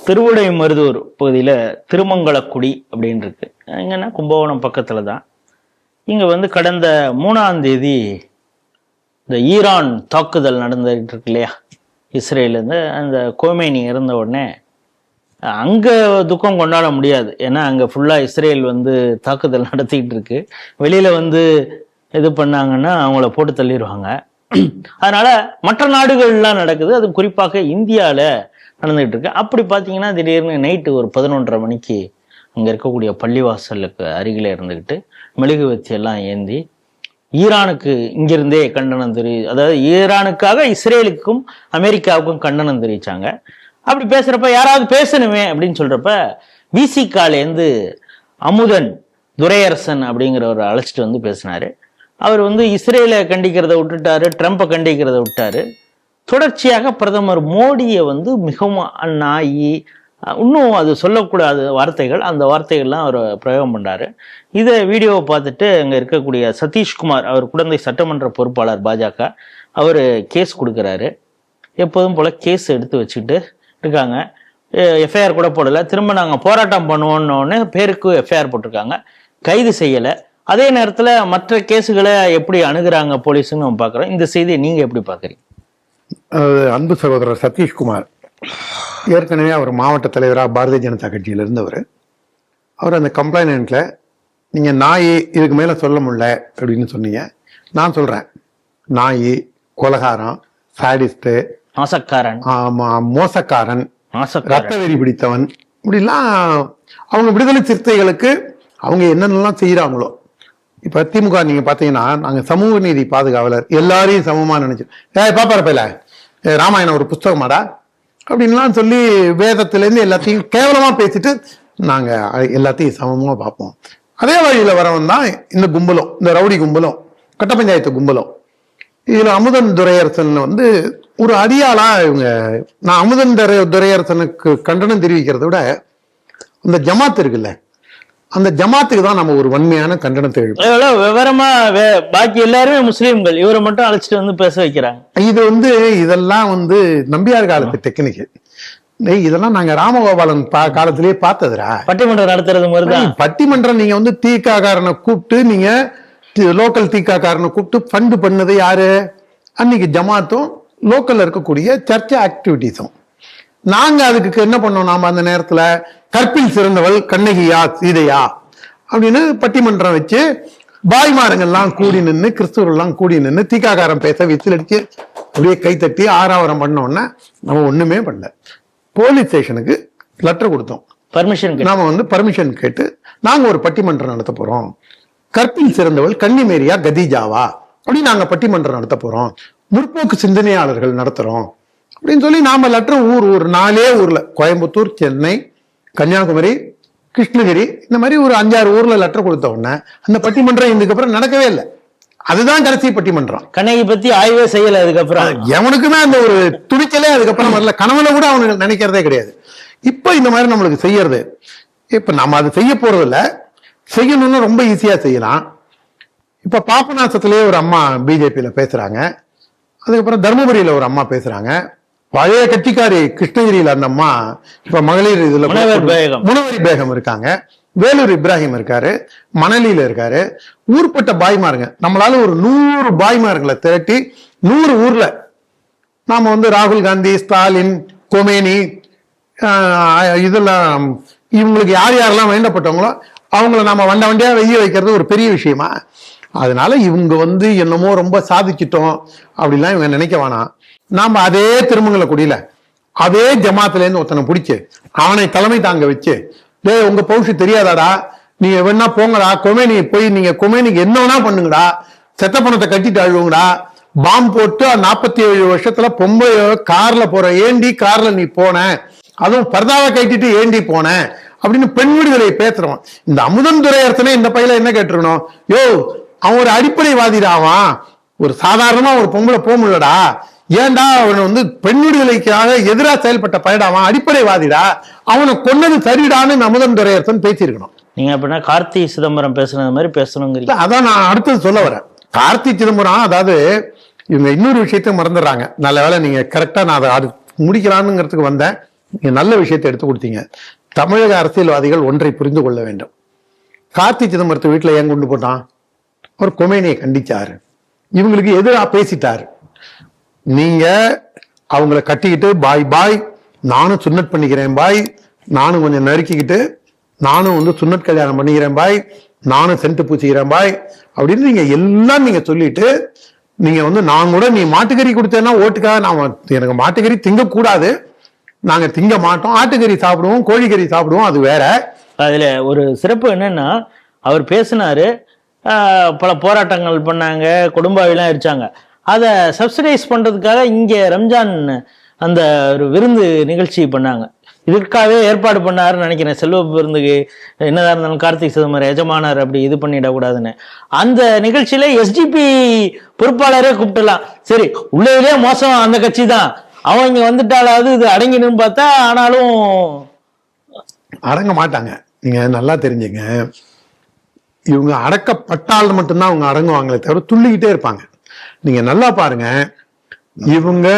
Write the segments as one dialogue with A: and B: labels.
A: திருவிடைமருதூர் பகுதியில் திருமங்கலக்குடி அப்படின்னு இருக்கு. எங்கன்னா கும்பகோணம் பக்கத்தில் தான். இங்கே வந்து கடந்த 3ஆம் தேதி இந்த ஈரான் தாக்குதல் நடந்துகிட்டு இருக்கு இல்லையா, இஸ்ரேலேருந்து. அந்த கோமேனி இறந்த உடனே அங்கே துக்கம் கொண்டாட முடியாது, ஏன்னா அங்கே ஃபுல்லாக இஸ்ரேல் வந்து தாக்குதல் நடத்திக்கிட்டு இருக்கு. வெளியில் வந்து இது பண்ணாங்கன்னா அவங்கள போட்டு தள்ளிடுவாங்க. அதனால மற்ற நாடுகள்லாம் நடக்குது, அது குறிப்பாக இந்தியாவில் நடந்துகிட்டு இருக்கு. அப்படி பார்த்தீங்கன்னா திடீர்னு நைட்டு ஒரு 11:30 மணிக்கு அங்கே இருக்கக்கூடிய பள்ளிவாசலுக்கு அருகில் இருந்துக்கிட்டு மெழுகுவத்தி எல்லாம் ஏந்தி ஈரானுக்கு இங்கிருந்தே கண்டனம் அதாவது ஈரானுக்காக இஸ்ரேலுக்கும் அமெரிக்காவுக்கும் கண்டனம் தெரிவிச்சாங்க. அப்படி பேசுறப்ப யாராவது பேசணுமே அப்படின்னு சொல்றப்ப விசிகாலேருந்து அமுதன் துரையரசன் அப்படிங்கிறவரை அழைச்சிட்டு வந்து பேசினாரு. அவர் வந்து இஸ்ரேலை கண்டிக்கிறத விட்டுட்டாரு, ட்ரம்ப்பை கண்டிக்கிறத விட்டாரு. தொடர்ச்சியாக பிரதமர் மோடியை வந்து மிகவும் நாயி, இன்னும் அது சொல்லக்கூடாத வார்த்தைகள், அந்த வார்த்தைகள்லாம் அவர் பிரயோகம் பண்ணாரு. இதை வீடியோவை பார்த்துட்டு அங்கே இருக்கக்கூடிய சதீஷ்குமார், அவர் குழந்தை சட்டமன்ற பொறுப்பாளர் பாஜக, அவர் கேஸ் கொடுக்குறாரு. எப்போதும் போல கேஸ் எடுத்து வச்சுக்கிட்டு இருக்காங்க. எஃப்ஐஆர் கூட போடலை. திரும்ப நாங்கள் போராட்டம் பண்ணுவோன்னொன்னு பேருக்கு எஃப்ஐஆர் போட்டிருக்காங்க, கைது செய்யலை. அதே நேரத்தில் மற்ற கேஸுகளை எப்படி அணுகுறாங்க போலீஸுன்னு நம்ம பார்க்குறோம். இந்த செய்தியை நீங்கள் எப்படி பார்க்குறீங்க?
B: அன்பு சகோதரர் சதீஷ்குமார் ஏற்கனவே அவர் மாவட்ட தலைவராக பாரதிய ஜனதா கட்சியில் இருந்தவர். அவர் அந்த கம்ப்ளைண்ட்ல நீங்கள் நாய் இதுக்கு மேலே சொல்ல முடியல அப்படின்னு சொன்னீங்க. நான் சொல்கிறேன், நாய், கொலகாரம், சாடிஸ்ட்டு,
A: மோசக்காரன்,
B: மோசக்காரன், ரத்த வெறி பிடித்தவன், இப்படிலாம் அவங்க விடுதலை சிறுத்தைகளுக்கு அவங்க என்னென்னலாம் செய்யறாங்களோ. இப்ப திமுக நீங்க பாத்தீங்கன்னா, நாங்க சமூக நீதி பாதுகாவலர், எல்லாரையும் சமமா நினைச்சு பாப்பாரப்பையில ராமாயணம் ஒரு புஸ்தகமாடா அப்படின்லாம் சொல்லி வேதத்திலேருந்து எல்லாத்தையும் கேவலமா பேசிட்டு நாங்க எல்லாத்தையும் சமமா பார்ப்போம். அதே வழியில வரவன் தான் இந்த கும்பலும், இந்த ரவுடி கும்பலும், கட்ட பஞ்சாயத்து கும்பலும். இதுல அமுதன் துரையரசன் வந்து ஒரு அடியாளா இவங்க. நான் அமுதன் துரையரசனுக்கு கண்டனம் தெரிவிக்கிறத விட அந்த ஜமாத் இருக்குல்ல, அந்த ஜமாத்துக்கு தான் நம்ம ஒரு வன்மையான கண்டனத்தை எழுப்போம்.
A: விவரமா பாக்கி எல்லாருமே முஸ்லீம்கள், இவரை மட்டும் அழைச்சிட்டு வந்து பேச வைக்கிறாங்க.
B: இது வந்து இதெல்லாம் வந்து நம்பியார் காலத்து டெக்னிக். இதெல்லாம் நாங்க ராமகோபாலன் காலத்திலேயே பார்த்ததுரா.
A: பட்டிமன்றம் நடத்துறது மாதிரிதான்.
B: பட்டிமன்றம் நீங்க வந்து தீக்காக்காரனை கூப்பிட்டு, நீங்க லோக்கல் தீக்காக்காரனை கூப்பிட்டு ஃபண்டு பண்ணது யாரு? அன்னைக்கு ஜமாத்தும் லோக்கல்ல இருக்கக்கூடிய சர்ச்சை ஆக்டிவிட்டிஸும். நாங்க அதுக்கு என்ன பண்ணோம், நாம அந்த நேரத்துல கற்பில் சிறந்தவள் கண்ணகியா சீதையா அப்படின்னு பட்டிமன்றம் வச்சு பாய்மாருங்கள்லாம் கூடி நின்று, கிறிஸ்துவர்கள்லாம் கூடி நின்று தீக்காக்காரம் பேச விசில் அடிச்சு அப்படியே கைத்தட்டி ஆறாவரம் பண்ணோன்னா நம்ம ஒண்ணுமே பண்ணல. போலீஸ் ஸ்டேஷனுக்கு லெட்டர் கொடுத்தோம்,
A: பர்மிஷன்.
B: நாம வந்து பர்மிஷன் கேட்டு நாங்க ஒரு பட்டிமன்றம் நடத்த போறோம், கற்பில் சிறந்தவள் கன்னிமேரியா கதீஜாவா அப்படின்னு நாங்க பட்டிமன்றம் நடத்த போறோம், முற்போக்கு சிந்தனையாளர்கள் நடத்துறோம் அப்படின்னு சொல்லி நாம லெட்டர் ஊர் 4 ஊர்ல, கோயம்புத்தூர், சென்னை, கன்னியாகுமரி, கிருஷ்ணகிரி, இந்த மாதிரி ஒரு 5-6 ஊர்ல லெட்டர் கொடுத்த உடனே அந்த பட்டிமன்றம் இதுக்கப்புறம் நடக்கவே இல்லை. அதுதான் கடைசி பட்டிமன்றம்.
A: கண்ணகி பத்தி ஆய்வே செய்யல. அதுக்கப்புறம்
B: எவனுக்குமே அந்த ஒரு துணிச்சலே அதுக்கப்புறம் வரல. கனவுல கூட அவனுக்கு நினைக்கிறதே கிடையாது. இப்ப இந்த மாதிரி நம்மளுக்கு செய்யறது, இப்ப நம்ம அது செய்ய போறது இல்ல, செய்யணும்னு ரொம்ப ஈஸியா செய்யலாம். இப்ப பாபநாசத்திலேயே ஒரு அம்மா பிஜேபியில பேசுறாங்க, அதுக்கப்புறம் தர்மபுரியில ஒரு அம்மா பேசுறாங்க, பழைய கட்சிக்காரி கிருஷ்ணகிரியில அந்த அம்மா இப்ப மகளிர் இதுல முனவரி பேகம் இருக்காங்க, வேலூர் இப்ராஹிம் இருக்காரு, மணலியில இருக்காரு. ஊர்பட்ட பாய்மாருங்க. நம்மளால ஒரு 100 பாய்மார்களை திரட்டி 100 ஊர்ல நாம வந்து ராகுல் காந்தி, ஸ்டாலின், கொமேனி, இதெல்லாம் இவங்களுக்கு யார் யாரெல்லாம் வேண்டப்பட்டவங்களோ அவங்கள நாம வண்டியா வெய்ய வைக்கிறது ஒரு பெரிய விஷயமா? அதனால இவங்க வந்து என்னமோ ரொம்ப சாதிச்சிட்டோம் அப்படிலாம் இவங்க நினைக்க வேணாம். நாம அதே திருமங்கலக்குடியில அதே ஜமாத்துல இருந்து ஒருத்தனை பிடிச்சு அவனை தலைமை தாங்க வச்சு, டேய் உங்க பௌஷி தெரியாதாடா, நீங்க வேணா போங்கடா, கொமேனி போய் நீங்க கொமேனிக்கு என்ன வேணா பண்ணுங்கடா, செத்த பணத்தை கட்டிட்டு அழுவுங்கடா, பாம்பு போட்டு 47 வருஷத்துல பொம்பளை கார்ல போற, ஏண்டி கார்ல நீ போன, அதுவும் பர்தாவை கட்டிட்டு ஏண்டி போன அப்படின்னு பெண் விடுதலை பேசுறவன் இந்த அமுதன் துரையரசனே இந்த பையில என்ன கேட்டிருக்கணும், யோ அவன் ஒரு அடிப்படைவாதிடாவான், ஒரு சாதாரணமா ஒரு பொம்பளை போக முடியலடா, ஏன்டா அவன் வந்து பெண் விடுதலைக்காக எதிராக செயல்பட்ட பயடாவான், அடிப்படைவாதிடா, அவனை கொன்னது சரிடான்னு அமுதன் துரையரசன் பேசியிருக்கணும்.
A: நீங்க அப்படின்னா கார்த்தி சிதம்பரம் பேசுனது மாதிரி பேசணுங்கிறீங்க.
B: அதான் நான் அடுத்தது சொல்ல வரேன். கார்த்தி சிதம்பரம், அதாவது இவங்க இன்னொரு விஷயத்த மறந்துடுறாங்க. நல்ல வேலை நீங்க கரெக்டா நான் அதை முடிக்கலாம்ங்கிறதுக்கு வந்தேன். நீங்க நல்ல விஷயத்தை எடுத்து கொடுத்தீங்க. தமிழக அரசியல்வாதிகள் ஒன்றை புரிந்து கொள்ள வேண்டும். கார்த்தி சிதம்பரத்தை வீட்டுல ஏன் கொண்டு போட்டான்? அவர் கொமேனியை கண்டிச்சாரு, இவங்களுக்கு எதிராக பேசிட்டாரு. நீங்க அவங்கள கட்டிக்கிட்டு பாய் பாய், நானும் சுன்னத் பண்ணிக்கிறேன் பாய், நானும் கொஞ்சம் நறுக்கிக்கிட்டு நானும் வந்து சுன்னத் கல்யாணம் பண்ணிக்கிறேன் பாய், நானும் சென்ட் பூச்சிக்கிறேன் பாய் அப்படின்னு நீங்க எல்லாம் நீங்க சொல்லிட்டு, நீங்க வந்து நான் கூட நீ மாட்டுக்கறி கொடுத்தேன்னா ஓட்டுக்காக நான் எனக்கு மாட்டுக்கறி திங்க கூடாது, நாங்க திங்க மாட்டோம், ஆட்டுக்கறி சாப்பிடுவோம், கோழிக்கறி சாப்பிடுவோம், அது வேற.
A: அதுல ஒரு சிறப்பு என்னன்னா, அவர் பேசினாரு, பல போராட்டங்கள் பண்ணாங்க, கொடும்பாவிலாம் எரிச்சாங்க. அதை சப்சிடைஸ் பண்றதுக்காக இங்க ரம்ஜான் அந்த ஒரு விருந்து நிகழ்ச்சி பண்ணாங்க. இதற்காகவே ஏற்பாடு பண்ணாருன்னு நினைக்கிறேன். செல்வ விருந்துக்கு என்னதான் இருந்தாலும் கார்த்திக் சிதம்பரம் எஜமானர் அப்படி இது பண்ணிடக்கூடாதுன்னு அந்த நிகழ்ச்சியில எஸ்டிபி பொறுப்பாளரே கூப்பிட்டுலாம். சரி, உள்ளே மோசம் அந்த கட்சி தான், அவன் இங்க வந்துட்டாலாவது இது அடங்கிடும் பார்த்தா, ஆனாலும்
B: அடங்க மாட்டாங்க. நீங்க நல்லா தெரிஞ்சுங்க, இவங்க அடக்கப்பட்டால் மட்டும்தான் அவங்க அடங்குவாங்களே தவிர துள்ளிக்கிட்டே இருப்பாங்க. நீங்க நல்லா பாருங்க, இவங்க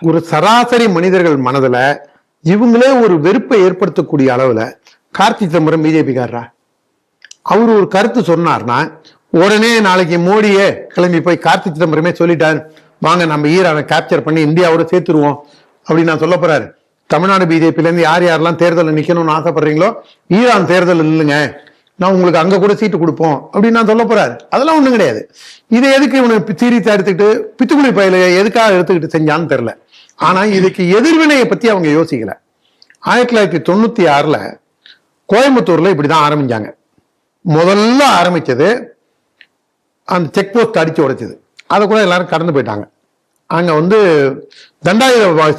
B: ஒரு சராசரி மனிதர்கள் மனதுல இவங்களே ஒரு வெறுப்பை ஏற்படுத்தக்கூடிய அளவுல கார்த்தி சிதம்பரம் பிஜேபிக்காரரா? அவரு ஒரு கருத்து சொன்னார்னா உடனே நாளைக்கு மோடியே கிளம்பி போய் கார்த்தி சிதம்பரமே சொல்லிட்டாரு, வாங்க நம்ம ஈரானை கேப்சர் பண்ணி இந்தியாவோட சேர்த்துருவோம் அப்படின்னு நான் சொல்ல போறாரு. தமிழ்நாடு பிஜேபில இருந்து யார் யாரெல்லாம் தேர்தலில் நிக்கணும்னு ஆசைப்படுறீங்களோ ஈரான் தேர்தல் இல்லைங்க, நான் உங்களுக்கு அங்க கூட சீட்டு கொடுப்போம் அப்படின்னு நான் சொல்ல போறாரு. அதெல்லாம் ஒண்ணும் கிடையாது. இதை எதுக்கு இவனுக்கு சீரியஸா எடுத்துக்கிட்டு பித்துக்குளி பயில எதுக்காக எடுத்துக்கிட்டு செஞ்சான்னு தெரியல. ஆனா இதுக்கு எதிர்வினையை பத்தி அவங்க யோசிக்கல. 1996 கோயம்புத்தூர்ல இப்படிதான் ஆரம்பிச்சாங்க. முதல்ல ஆரம்பிச்சது அந்த செக் போஸ்ட் அடிச்சு உடைச்சது. அதை கூட எல்லாரும் கடந்து போயிட்டாங்க. அங்க வந்து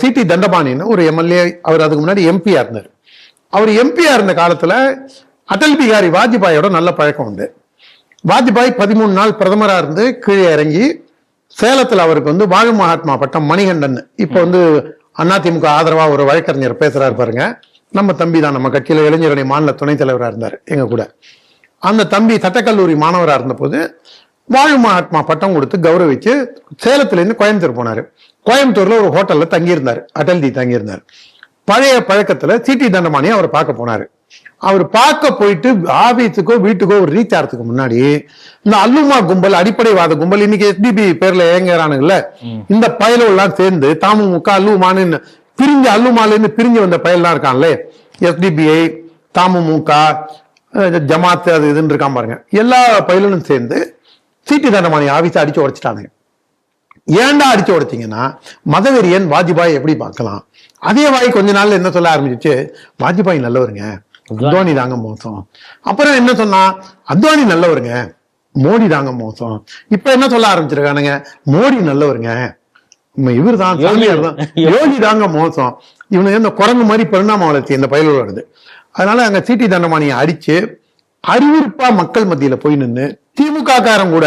B: சிடி தண்டபாணின்னு ஒரு எம்எல்ஏ, அவர் அதுக்கு முன்னாடி எம்பியா இருந்தார். அவர் எம்பியா இருந்த காலத்துல அடல் பிகாரி வாஜ்பாயோட நல்ல பழக்கம் உண்டு. வாஜ்பாய் 13 நாள் பிரதமரா இருந்து கீழே இறங்கி சேலத்துல அவருக்கு வந்து வாழு மகாத்மா பட்டம் மணிகண்டன், இப்ப வந்து அதிமுக ஆதரவா ஒரு வழக்கறிஞர் பேசுறாரு பாருங்க, நம்ம தம்பி தான், நம்ம கட்சியில இளைஞரணி மாநில துணைத் தலைவரா இருந்தார் எங்க கூட. அந்த தம்பி சட்டக்கல்லூரி மாணவராக இருந்த போது வாழு மகாத்மா பட்டம் கொடுத்து கௌரவிச்சு சேலத்துல இருந்து கோயம்புத்தூர் போனாரு. கோயம்புத்தூர்ல ஒரு ஹோட்டல்ல தங்கியிருந்தார், அடல்ஜி தங்கியிருந்தார். பழைய பழக்கத்துல சிடி தண்டபாணி அவர் பார்க்க போனாரு. அவர் பார்க்க போயிட்டு ஆபீஸுக்கோ வீட்டுக்கோ ஒரு ரீச் ஆகிறதுக்கு முன்னாடி இந்த அல்லுமா கும்பல், அடிப்படைவாத கும்பல், இன்னைக்கு எஸ்டிபி பேர்ல இயங்குறானுங்கல்ல, இந்த பயலெல்லாம் சேர்ந்து தாமுக அல்லுமான்னு பிரிஞ்சு, அல்லுமால இருந்து பிரிஞ்சு வந்த பயல்லாம் இருக்கான்ல, எஸ்டிபிஐ தாமுக ஜமாத் அது இதுன்னு இருக்கான் பாருங்க, எல்லா பயலும் சேர்ந்து சிடி தண்டபாணி ஆபீஸை அடிச்சு உடைச்சிட்டானுங்க. ஏன்டா அடிச்சு உடைச்சிங்கன்னா, மதவெறியன் வாஜ்பாய் எப்படி பார்க்கலாம். அதே வாய் கொஞ்ச நாள்ல என்ன சொல்ல ஆரம்பிச்சிச்சு, வாஜ்பாய் நல்லவருங்க, அத்வானி தாங்க மோசம். அப்புறம் என்ன சொன்னா, அத்வானி நல்லவருங்க, மோடி தாங்க மோசம். இப்ப என்ன சொல்ல ஆரம்பிச்சிருக்கானுங்க, மோடி நல்லவருங்க, இவர் தான் யோகி தாங்க மோசம். இவனுக்கு இந்த குரங்கு மாதிரி பரிணாம வளர்ச்சி இந்த பயிலோட வருது. அதனால அங்க சிடி தண்டபாணியை அடிச்சு அறிவிற்பா மக்கள் மத்தியில போய் நின்று திமுக காரன் கூட,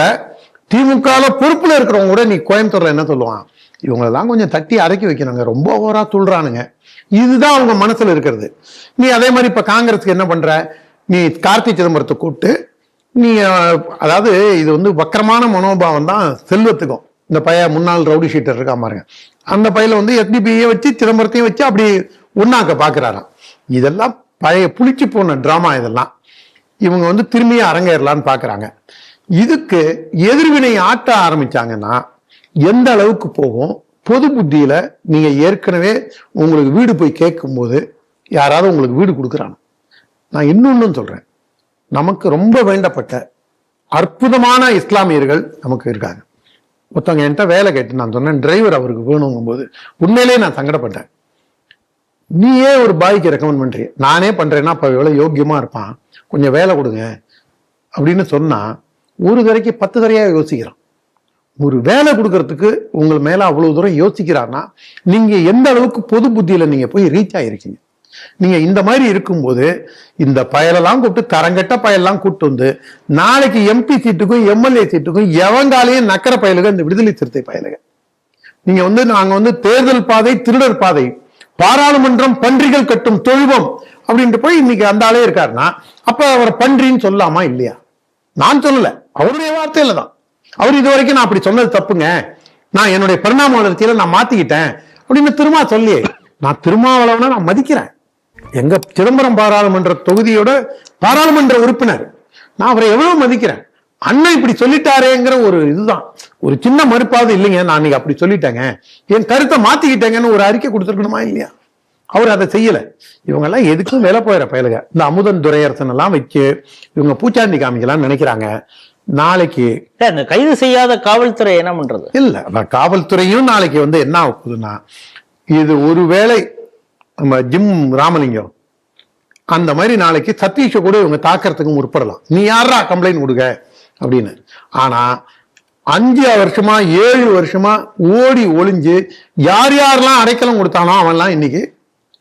B: திமுக பொறுப்புல இருக்கிறவங்க கூட, நீ கோயம்புத்தூர்ல என்ன சொல்லுவான், இவங்களெல்லாம் கொஞ்சம் தட்டி அடக்கி வைக்கணுங்க, ரொம்ப ஓவரா துள்றானுங்க. இதுதான் அவங்க மனசுல இருக்கிறது. நீ அதே மாதிரி இப்ப காங்கிரஸுக்கு என்ன பண்ற, நீ கார்த்தி சிதம்பரத்தை கூப்பிட்டு நீ, அதாவது இது வந்து வக்கரமான மனோபாவம் தான் செல்வத்துக்கும். இந்த பையன் முன்னாள் ரவுடி ஷீட்டர் இருக்கா பாருங்க, அந்த பையில வந்து எஸ்டிபியை வச்சு சிதம்பரத்தையும் வச்சு அப்படி ஒன்னாக்க பாக்குறாராம். இதெல்லாம் பழைய புளிச்சு போன டிராமா. இதெல்லாம் இவங்க வந்து திரும்பிய அரங்கேறலான்னு பாக்குறாங்க. இதுக்கு எதிர்வினை ஆட்ட ஆரம்பிச்சாங்கன்னா எந்த அளவுக்கு போகும், பொது புத்தியில நீங்க ஏற்கனவே உங்களுக்கு வீடு போய் கேட்கும் போது யாராவது உங்களுக்கு வீடு கொடுக்குறாங்க. நான் இன்னொன்னு சொல்றேன், நமக்கு ரொம்ப வேண்டப்பட்ட அற்புதமான இஸ்லாமியர்கள் நமக்கு இருக்காங்க. ஒருத்தவங்க என்கிட்ட வேலை கேட்டு நான் சொன்னேன், டிரைவர் அவருக்கு வேணுங்கும் போது உண்மையிலேயே நான் சங்கடப்பட்டேன். நீயே ஒரு பாய்க்கு ரெக்கமெண்ட் பண்றீங்க, நானே பண்றேன்னா அப்ப எவ்வளவு யோக்கியமா இருப்பான், கொஞ்சம் வேலை கொடுங்க அப்படின்னு சொன்னா ஒரு தடவைக்கு 10 தடவையா யோசிக்கிறான். ஒரு வேலை கொடுக்கறதுக்கு உங்கள் மேல அவ்வளவு தூரம் யோசிக்கிறான்னா நீங்க எந்த அளவுக்கு பொது புத்தியில நீங்க போய் ரீச் ஆயிருக்கீங்க. நீங்க இந்த மாதிரி இருக்கும்போது இந்த பயலெல்லாம் கூப்பிட்டு, தரங்கட்ட பயலெல்லாம் கூப்பிட்டு வந்து நாளைக்கு எம்பி சீட்டுக்கும் எம்எல்ஏ சீட்டுக்கும் எவங்காலையும் நக்கர பயலுக இந்த விடுதலை சிறுத்தை பயலுக. நீங்க வந்து நாங்க வந்து தேர்தல் பாதை திருடர் பாதை, பாராளுமன்றம் பன்றிகள் கட்டும் தொழுவம் அப்படின்ட்டு போய் இன்னைக்கு அந்த ஆளே இருக்காருன்னா அப்ப அவரை பன்றின்னு சொல்லலாமா இல்லையா? நான் சொல்லல, அவருடைய வார்த்தையில தான். அவர் இது வரைக்கும் நான் அப்படி சொன்னது தப்புங்க, நான் என்னுடைய பரிணாம வளர்ச்சியில நான் மாத்திக்கிட்டேன் அப்படின்னு திரும்ப சொல்லி நான் திருமாவளவனை நான் மதிக்கிறேன். எங்க சிதம்பரம் பாராளுமன்ற தொகுதியோட பாராளுமன்ற உறுப்பினர், நான் அவரை எவ்வளவு மதிக்கிறேன். அண்ணன் இப்படி சொல்லிட்டாரேங்கிற ஒரு இதுதான், ஒரு சின்ன மறுப்பாவது இல்லைங்க, நான் அன்னைக்கு அப்படி சொல்லிட்டேங்க, என் கருத்தை மாத்திக்கிட்டேங்கன்னு ஒரு அறிக்கை கொடுத்துருக்கணுமா இல்லையா? அவர் அதை செய்யல. இவங்க எல்லாம் எதுக்கும் வேலை போயிற பயலுங்க. இந்த அமுதன் துரையரசன் எல்லாம் வச்சு இவங்க பூச்சாண்டி காமிக்கலாம் நினைக்கிறாங்க. நாளைக்கு
A: அந்த கைது செய்யாத காவல்துறை என்ன பண்றது?
B: இல்ல, காவல்துறையும் நாளைக்கு வந்து என்ன ஆகுதுன்னா, இது ஒருவேளை நம்ம ஜிம் ராமலிங்கம் அந்த மாதிரி நாளைக்கு சதீஷை கூட இவங்க தாக்கிறதுக்கு முற்படலாம். நீ யாரா கம்ப்ளைண்ட் கொடுக்க அப்படின்னு. ஆனா 5 வருஷமா 7 வருஷமா ஓடி ஒளிஞ்சு யார் யாரெல்லாம் அடைக்கலம் கொடுத்தானோ அவன்லாம் இன்னைக்கு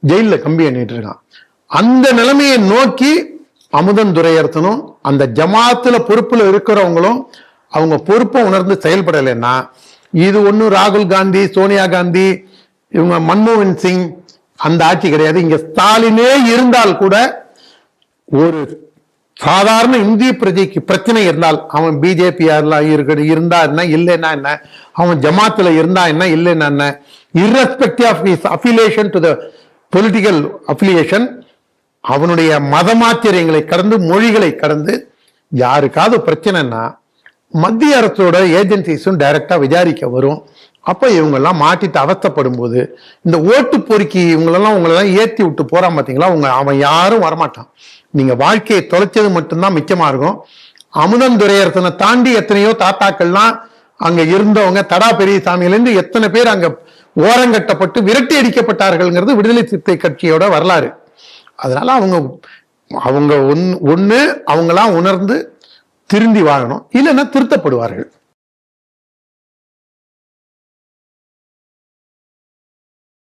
B: ஜெயில கம்பி எண்ணிட்டு இருக்கான். அந்த நிலைமையை நோக்கி அமுதன் துரையரசனும் அந்த ஜமாத்துல பொறுப்புல இருக்கிறவங்களும் அவங்க பொறுப்பை உணர்ந்து செயல்படலைன்னா, இது ஒன்னும் ராகுல் காந்தி, சோனியா காந்தி, இவங்க மன்மோகன் சிங் அந்த ஆட்சி கிடையாது. இங்க ஸ்டாலினே இருந்தால் கூட, ஒரு சாதாரண இந்திய பிரஜைக்கு பிரச்சனை இருந்தால், அவன் பிஜேபி இருந்தா என்ன, இல்லைன்னா என்ன, அவன் ஜமாத்துல இருந்தா என்ன, இல்லைன்னா என்ன, irrespective of his affiliation to the political affiliation, அவனுடைய மதமாச்சரியங்களை கடந்து, மொழிகளை கடந்து யாருக்காவது பிரச்சனைன்னா மத்திய அரசோட ஏஜென்சிஸும் டைரக்டா விசாரிக்க வரும். அப்ப இவங்க எல்லாம் மாட்டிட்டு அவஸ்தப்படும் போது, இந்த ஓட்டு பொறுக்கி உங்களெல்லாம் ஏத்தி விட்டு போறான் பாத்தீங்களா, அவன் யாரும் வரமாட்டான். நீங்க வாழ்க்கையை தொலைச்சது மட்டும்தான் மிச்சமா இருக்கும். அமுதன் துரையரசனை தாண்டி எத்தனையோ தாத்தாக்கள்லாம் அங்க இருந்தவங்க, தடா பெரியசாமியிலிருந்து எத்தனை பேர் அங்க ஓரங்கட்டப்பட்டு விரட்டி அடிக்கப்பட்டார்கள்ங்கிறது விடுதலை சிறுத்தை கட்சியோட வரலாறு. அதனால அவங்க ஒண்ணு அவங்களாம் உணர்ந்து திருந்தி வாழணும், இல்லைன்னா திருத்தப்படுவார்கள்.